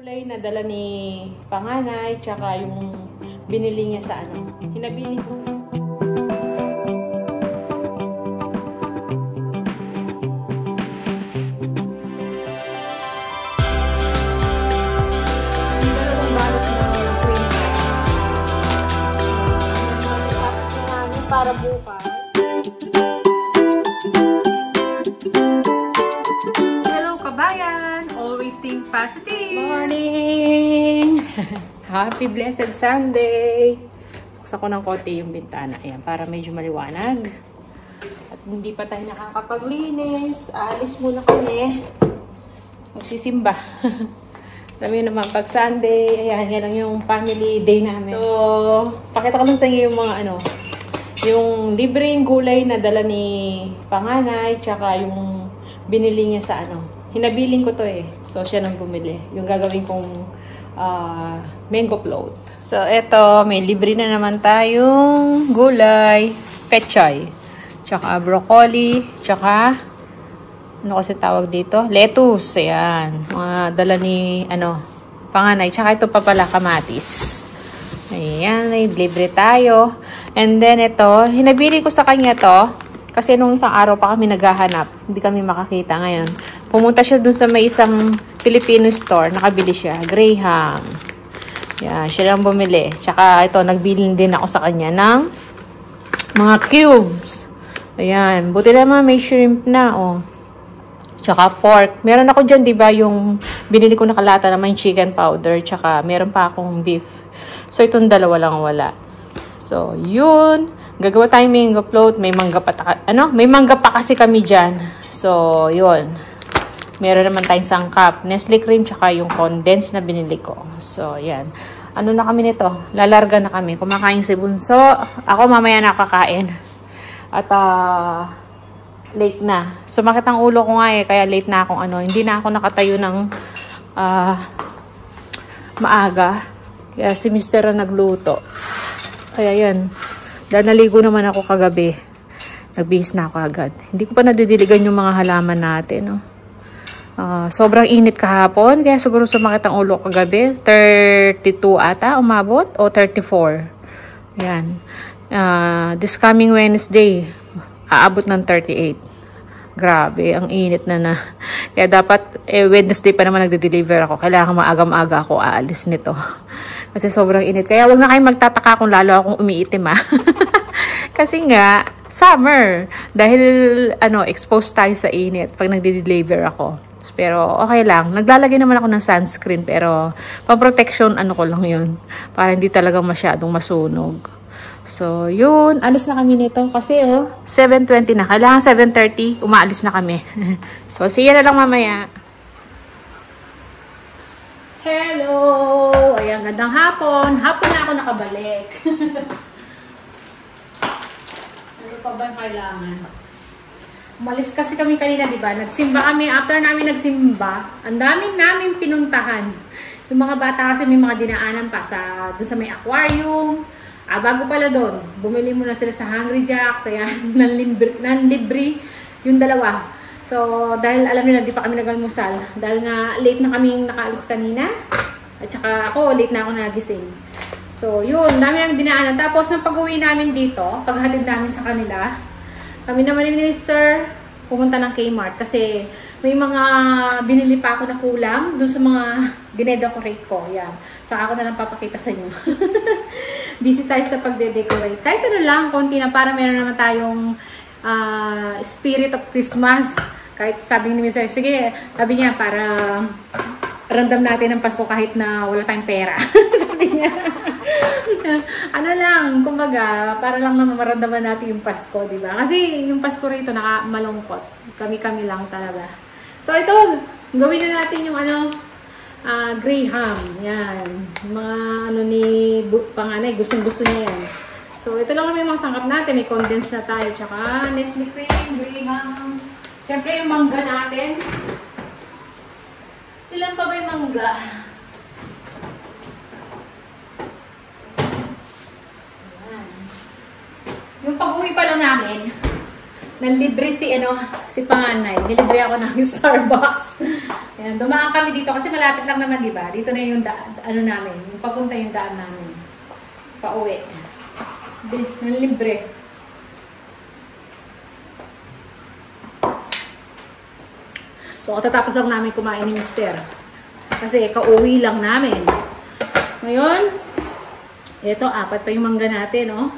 Gulay na dala ni panganay, tsaka yung binili niya sa ano. Hinabili ko to. Para bukas. Hello kabayan! Always think positive! Morning! Happy blessed Sunday! Buksan ko ng konti yung bintana. Ayan, para medyo maliwanag. At hindi pa tayo nakakapaglinis. Alis muna kami. Magsisimba. Alam niyo naman, pag Sunday, ayan, yan lang yung family day namin. So, pakita ko lang sa inyo yung mga ano, yung libreng gulay na dala ni panganay, tsaka yung binili niya sa ano. Hinabiling ko to eh. So, siya nang bumili. Yung gagawin kong mango float. So, eto, may libre na naman tayong gulay. Pechay. Tsaka broccoli. Tsaka, ano kasi tawag dito? Lettuce. Ayan. Mga dala ni, ano, panganay. Tsaka ito pa pala, kamatis. Ayan, libre tayo. And then ito, hinabili ko sa kanya to kasi nung isang araw pa kami naghahanap. Hindi kami makakita ngayon. Pumunta siya dun sa may isang Filipino store. Nakabili siya. Graham. Yan, siya lang bumili. Tsaka ito, nagbili din ako sa kanya ng mga cubes. Ayan. Buti naman may shrimp na, oh. Tsaka fork. Meron ako dyan, di ba, yung binili ko na kalata naman yung chicken powder. Tsaka meron pa akong beef. So, itong dalawa lang wala. So, yun. Gagawa tayong mango float. May mangga pa, may mangga pa kasi kami dyan. So, yun. Meron naman tayong sangkap. Nestle cream, tsaka yung condensed na binili ko. So, yan. Ano na kami nito? Lalarga na kami. Kumakain si Bunso. Ako mamaya nakakain. At, late na. Sumakit ang ulo ko nga eh. Kaya late na akong ano. Hindi na ako nakatayo ng maaga. Kaya si Mr. ang nagluto. Kaya yan. Dahil naligo naman ako kagabi. Nagbihis na ako agad. Hindi ko pa nadidiligan yung mga halaman natin. No? Sobrang init kahapon. Kaya siguro sumakit ang ulo kagabi. 32 ata umabot. O 34. Yan. This coming Wednesday, aabot ng 38. Grabe, ang init na. Kaya dapat, Wednesday pa naman nagde-deliver ako. Kailangan maaga-maaga ako aalis nito. Kasi sobrang init. Kaya wag na kayong magtataka kung lalo akong umiitim ha. Kasi nga, summer. Dahil, exposed tayo sa init pag nagde-deliver ako. Pero, okay lang. Naglalagay naman ako ng sunscreen. Pero, pang-protection, ko lang yun. Para hindi talaga masyadong masunog. So, yun. Alis na kami nito. Kasi, 7:20 na. Kailangan 7:30. Umaalis na kami. So, see you na lang mamaya. Hello! Ayan, gandang hapon. Hapon na ako nakabalik. Ano pa ba kailangan? Umalis kasi kami kanina, di ba? Nagsimba kami. After namin nagsimba, ang daming namin pinuntahan. Yung mga bata kasi may mga dinaanan pa doon sa may aquarium. Bago pala doon, bumili muna sila sa Hungry Jack's. Ayan, nanlibre yung dalawa. So, dahil alam nila, di pa kami nag-almusal. Dahil nga, late na kaming nakaalis kanina. At saka ako, late na ako nagising. So, yun. Dami namin dinaanan. Tapos, nung pag-uwi namin dito, paghatid namin sa kanila, kami naman ni Sir, pumunta ng Kmart. Kasi, may mga binili pa ako na kulang dun sa mga dinedecorate ko. Yan. Saka ako na lang papakita sa inyo. Busy tayo sa pagde-decorate. Kahit ano lang, konti na para meron naman tayong spirit of Christmas. Kahit sabi ni Mr. Sige, sabi niya, para random natin ang Pasko kahit na wala tayong pera. Sabi niya. Ano lang, kumbaga, para lang naman maramdaman natin yung Pasko, di ba? Kasi yung Pasko rito, malungkot. Kami-kami lang talaga. So, ito, gawin na natin yung Graham. Yan. Mga ni panganay, gustong-gusto niya yan. So, ito lang naman yung mga sangkap natin. May condensed na tayo. Tsaka, Nestle cream, Graham. Siyempre, yung mangga natin. Ilan pa ba yung mangga? Ayan. Yung pag-uwi pa lang namin, nanlibre si panganay. Nilibre ako ng Starbucks. Ayan, dumaan kami dito kasi malapit lang naman, di ba? Dito na yung ano namin, yung papunta yung daan namin. Pauwi. Libre. So, katatapos lang namin kumain ni Mister. Kasi kauwi lang namin. Ngayon, ito, 4 pa yung mangga natin, oh.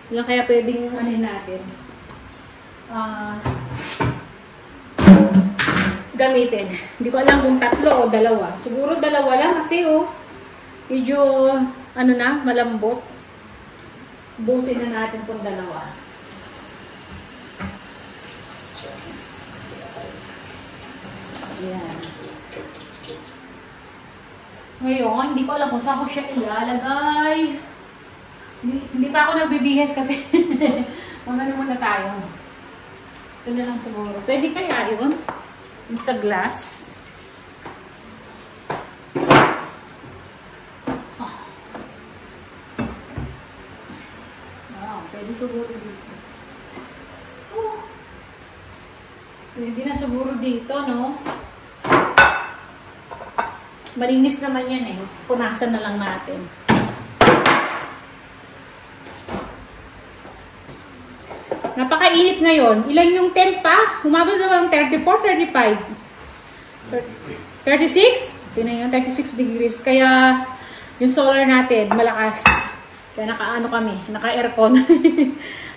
Yung kaya pwedeng anin natin. Gamitin. Hindi ko alam kung 3 o 2. Siguro 2 lang kasi, oh. Medyo, ano na, malambot. Busin na natin kung 2. Ayan. Ngayon, hindi ko alam kung saan ko siya ilalagay. Hindi pa ako nagbibihes kasi magano muna tayo. Ito na lang siguro. Pwede kaya yun? Yung sa glass. Oh. Wow, pwede siguro dito. Oh. Pwede na siguro dito, no? Malinis naman yan eh. Punasan na lang natin. Napakainit ngayon. Ilan yung temp pa? Humabot naman 34, 35. 36? Tingnan yun, 36 degrees. Kaya yung solar natin malakas. Kaya naka-ano kami, naka-aircon.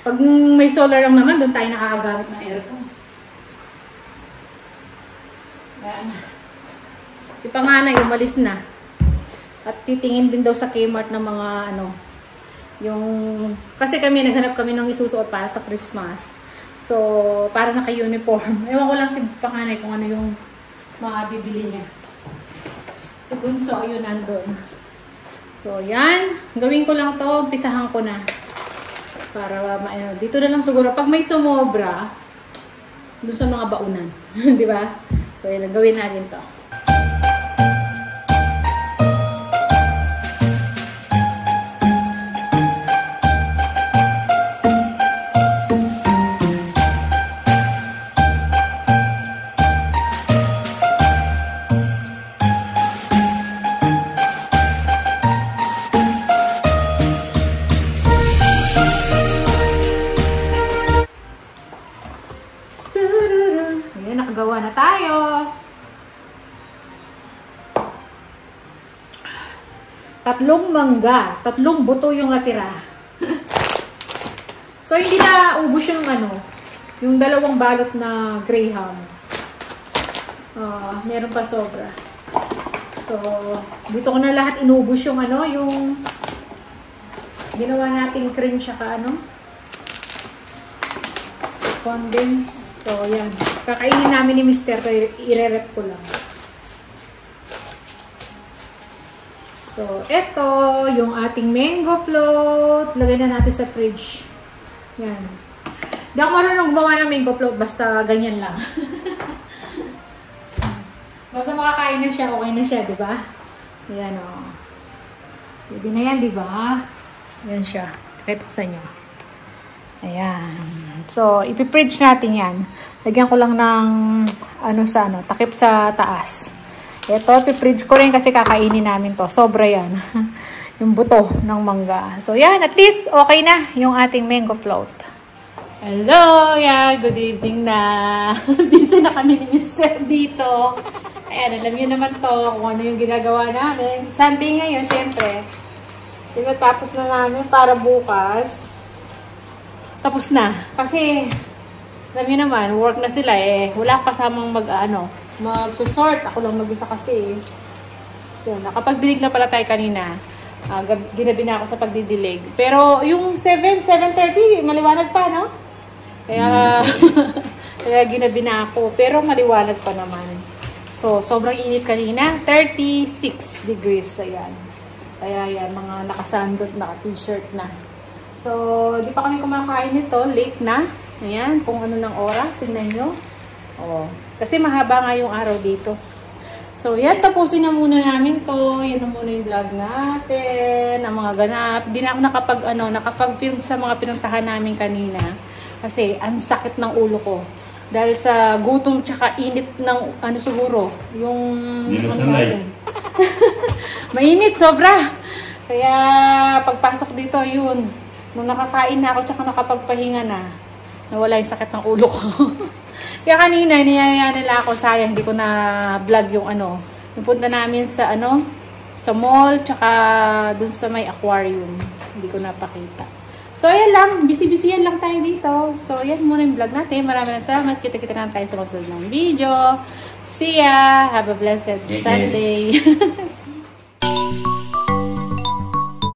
Pag may solar lang naman, doon tayo nakakagamit ng aircon. Ayan. Si panganay, umalis na. At titingin din daw sa Kmart ng mga ano, yung, kasi kami, naghanap kami ng isusuot para sa Christmas. So, para naka-uniform. Ewan ko lang si panganay kung ano yung mga bibili niya. Si Bunso, ayun, nandun. So, yan. Gawin ko lang to, umpisahan ko na. Para, ano, dito na lang siguro. Pag may sumobra, doon sa mga baunan. Di ba? So, yan, gawin natin to. Ayan, nakagawa na tayo. 3 mangga, 3 buto yung natira. So, hindi na ubos yung ano, yung 2 balot na Graham. Meron pa sobra. So, dito ko na lahat inubos yung ano, yung ginawa nating cream tsaka ano, condensed. So, yan. Kakainin namin ni Mister, kaya i-re-rep ko lang. So, ito, yung ating mango float. Lagay na natin sa fridge. Yan. Hindi ako marunong gumawa ng mango float, basta ganyan lang. Basta makakain na siya, okay na siya, di ba? Ayan, o. Pwede na yan, di ba? Ayan siya. Pakita ko sa inyo. Ayan. So, ipipridge natin yan. Lagyan ko lang ng, takip sa taas. Ito, ipipridge ko rin kasi kakainin namin to. Sobra yan. Yung buto ng mangga. So, yan. At least, okay na yung ating mango float. Hello! Yan. Good evening na. Busy na kami ni Mister dito. Ayan, alam niyo naman to kung ano yung ginagawa namin. Sunday ngayon, syempre. Tinatapos na namin para bukas. Tapos na. Kasi, alam niyo naman, work na sila eh. Wala kasamang magsusort. Ako lang mag-isa kasi. Yun, nakapagdilig na pala tayo kanina. Ginabi na ako sa pagdidilig. Pero yung 7:30, maliwanag pa, no? Kaya, kaya ginabi na ako. Pero maliwanag pa naman. So, sobrang init kanina. 36 degrees. Ayan. Kaya yan, mga nakasandot, naka-t-shirt na. So, di pa kami kumakain nito. Late na. Ayan, kung ano ng oras. Tingnan nyo. Oh, kasi mahaba nga yung araw dito. So, yan. Tapusin na muna namin to. Yan na muna yung vlog natin. Ang mga ganap. Di na ako nakapag-film sa mga pinuntahan namin kanina. Kasi, ang sakit ng ulo ko. Dahil sa gutom tsaka init ng ano siguro. Yung... Hindi na sanay. Mainit, sobra. Kaya pagpasok dito, yun. Nung nakakain na ako tsaka nakapagpahinga na, nawala yung sakit ng ulo ko. Kaya kanina, niyaya nila ako, sayang, hindi ko na vlog yung ano. Yung punta namin sa ano, sa mall, tsaka dun sa may aquarium. Hindi ko napakita. So, ayan lang. Busy-busy yan lang tayo dito. So, yan muna yung vlog natin. Maraming salamat. Kita-kita na tayo sa masunod ng video. See ya! Have a blessed Sunday!